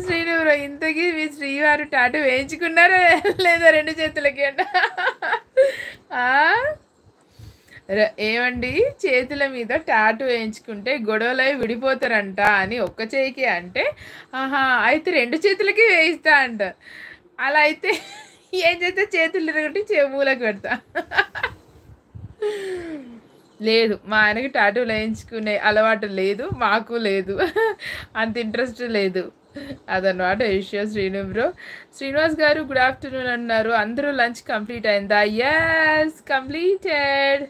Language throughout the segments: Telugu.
శ్రీను బ్రో, ఇంతకీ మీ శ్రీవారు టాటూ వేయించుకున్నారా లేదా రెండు చేతులకి అంట? ఆ? ఏమండి, చేతుల మీద టాటూ వేయించుకుంటే గొడవలై విడిపోతారంట అని ఒక్క చేయికి అంటే, ఆహా అయితే రెండు చేతులకి వేయిస్తా అంట. అలా అయితే ఏం చేస్తే చేతులు తిరగట్టి మూలకు పెడతా. లేదు, మా ఆయనకి టాటూలు వేయించుకునే అలవాటు లేదు, మాకు లేదు. అంత ఇంట్రెస్ట్ లేదు. అదనమాట విషయం. శ్రీను బ్రో. శ్రీనివాస్ గారు గుడ్ ఆఫ్టర్నూన్ అన్నారు. అందరూ లంచ్ కంప్లీట్ అయిందా? Yes, completed.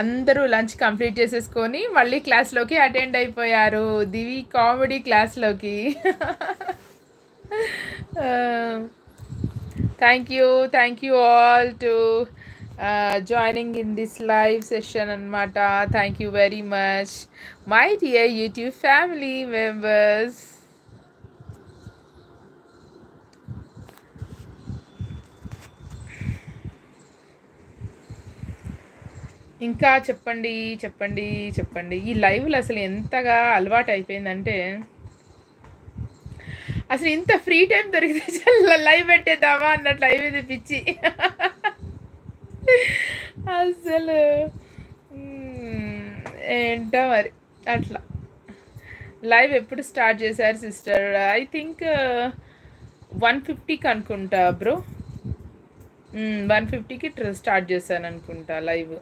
అందరూ లంచ్ కంప్లీట్ చేసేసుకొని మళ్ళీ క్లాస్లోకి అటెండ్ అయిపోయారు, దివి కామెడీ క్లాస్లోకి. Thank you all to joining in this live session అనమాట. Thank you very much my dear YouTube family members. ఇంకా చెప్పండి చెప్పండి చెప్పండి. ఈ లైవ్లు అసలు ఎంతగా అలవాటు అయిపోయిందంటే, అసలు ఇంత ఫ్రీ టైం దొరికితే లైవ్ పెట్టేద్దామా అన్నట్లు లైవ్ ఇది పిచ్చి. అసలు ఏంటో మరి అట్లా. లైవ్ ఎప్పుడు స్టార్ట్ చేశారు సిస్టర్? ఐ థింక్ 150కి అనుకుంటా బ్రో. 150కి స్టార్ట్ చేశాను అనుకుంటా లైవ్.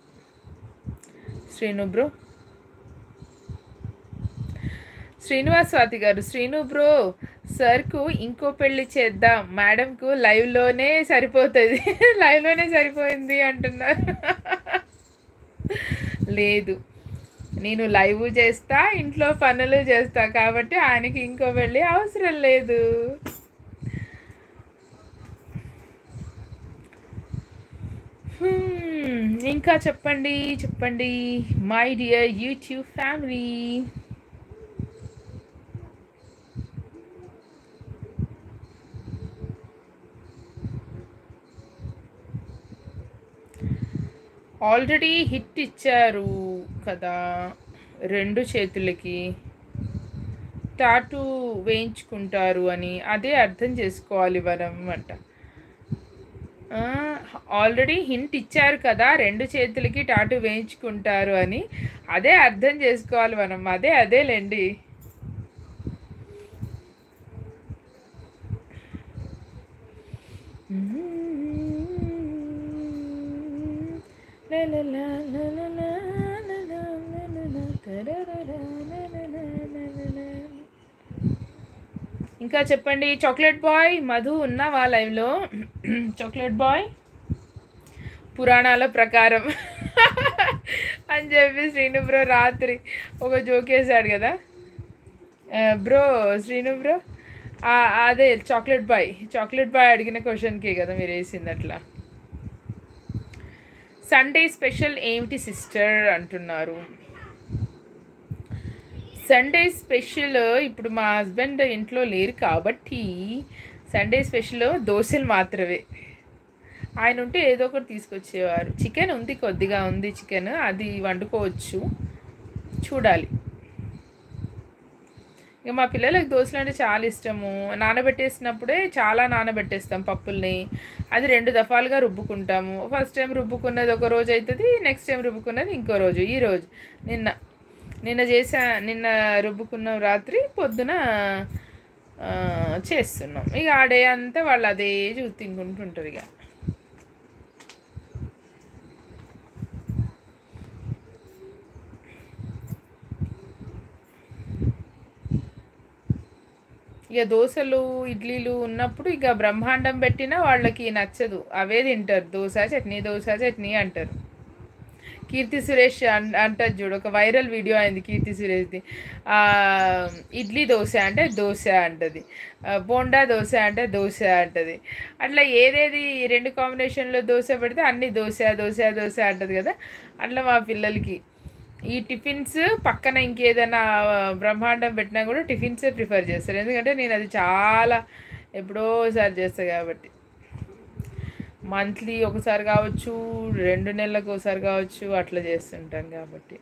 శ్రీను బ్రో, శ్రీనివాస్ స్వాతి గారు, శ్రీను బ్రో సార్కు ఇంకో పెళ్ళి చేద్దాం, మేడంకు లైవ్లోనే సరిపోతుంది, లైవ్లోనే సరిపోయింది అంటున్నారు. లేదు, నేను లైవ్ చేస్తా, ఇంట్లో పనులు చేస్తా, కాబట్టి ఆయనకి ఇంకో పెళ్ళి అవసరం లేదు. ఇంకా చెప్పండి చెప్పండి my dear YouTube family. Already hit ఇచ్చారు కదా రెండు చేతులకి టాటూ వేయించుకుంటారు అని, అదే అర్థం చేసుకోవాలి మనం అంట. ఆల్రెడీ హింట్ ఇచ్చారు కదా రెండు చేతులకి టాటూ వేయించుకుంటారు అని, అదే అర్థం చేసుకోవాలి మనం. అదేలేండి. ఇంకా చెప్పండి. చాక్లెట్ బాయ్ మధు ఉన్నావా లైవ్లో? చాక్లెట్ బాయ్ పురాణాల ప్రకారం అని చెప్పి శ్రీను బ్రో రాత్రి ఒక జోక్ వేసాడు కదా బ్రో. శ్రీను బ్రో అదే చాక్లెట్ బాయ్ అడిగిన క్వశ్చన్కే కదా మీరు వేసింది అట్లా. సండే స్పెషల్ ఏమిటి సిస్టర్ అంటున్నారు. సండే స్పెషల్ ఇప్పుడు మా హస్బెండ్ ఇంట్లో లేరు కాబట్టి సండే స్పెషల్ దోశలు మాత్రమే. ఆయన ఉంటే ఏదో ఒకటి తీసుకొచ్చేవారు. చికెన్ ఉంది, కొద్దిగా ఉంది చికెన్, అది వండుకోవచ్చు, చూడాలి. ఇక మా పిల్లలకి దోశలు అంటే చాలా ఇష్టము. నానబెట్టేసినప్పుడే చాలా నానబెట్టేస్తాం పప్పుల్ని, అది 2 దఫాలుగా రుబ్బుకుంటాము. ఫస్ట్ టైం రుబ్బుకున్నది ఒక రోజు అవుతుంది, నెక్స్ట్ టైం రుబ్బుకున్నది ఇంకో రోజు. ఈరోజు నిన్న రుబ్బుకున్న రాత్రి పొద్దున చేస్తున్నాం. ఇక ఆ డే అంతా వాళ్ళు అదే తినుకుంటుంటారు. ఇక దోశలు ఇడ్లీలు ఉన్నప్పుడు ఇక బ్రహ్మాండం పెట్టినా వాళ్ళకి నచ్చదు, అవే తింటారు. దోశ చట్నీ అంటారు. కీర్తి సురేష్ అంటది చూడు, ఒక వైరల్ వీడియో అయింది కీర్తి సురేష్ది. ఇడ్లీ దోశ అంటే దోశ అంటది, బోండా దోశ అంటే దోశ అంటది. అట్లా ఏదేది 2 కాంబినేషన్లో దోశ పెడితే అన్ని దోశ అంటది కదా. అట్లా మా పిల్లలకి ఈ టిఫిన్స్ పక్కన ఇంకేదైనా బ్రహ్మాండం పెట్టినా కూడా టిఫిన్సే ప్రిఫర్ చేస్తారు. ఎందుకంటే నేను అది చాలా ఎప్పుడోసారి చేస్తాను కాబట్టి. మంత్లీ ఒకసారి కావచ్చు, 2 నెలలకు ఒకసారి కావచ్చు, అట్లా చేస్తుంటాను కాబట్టి.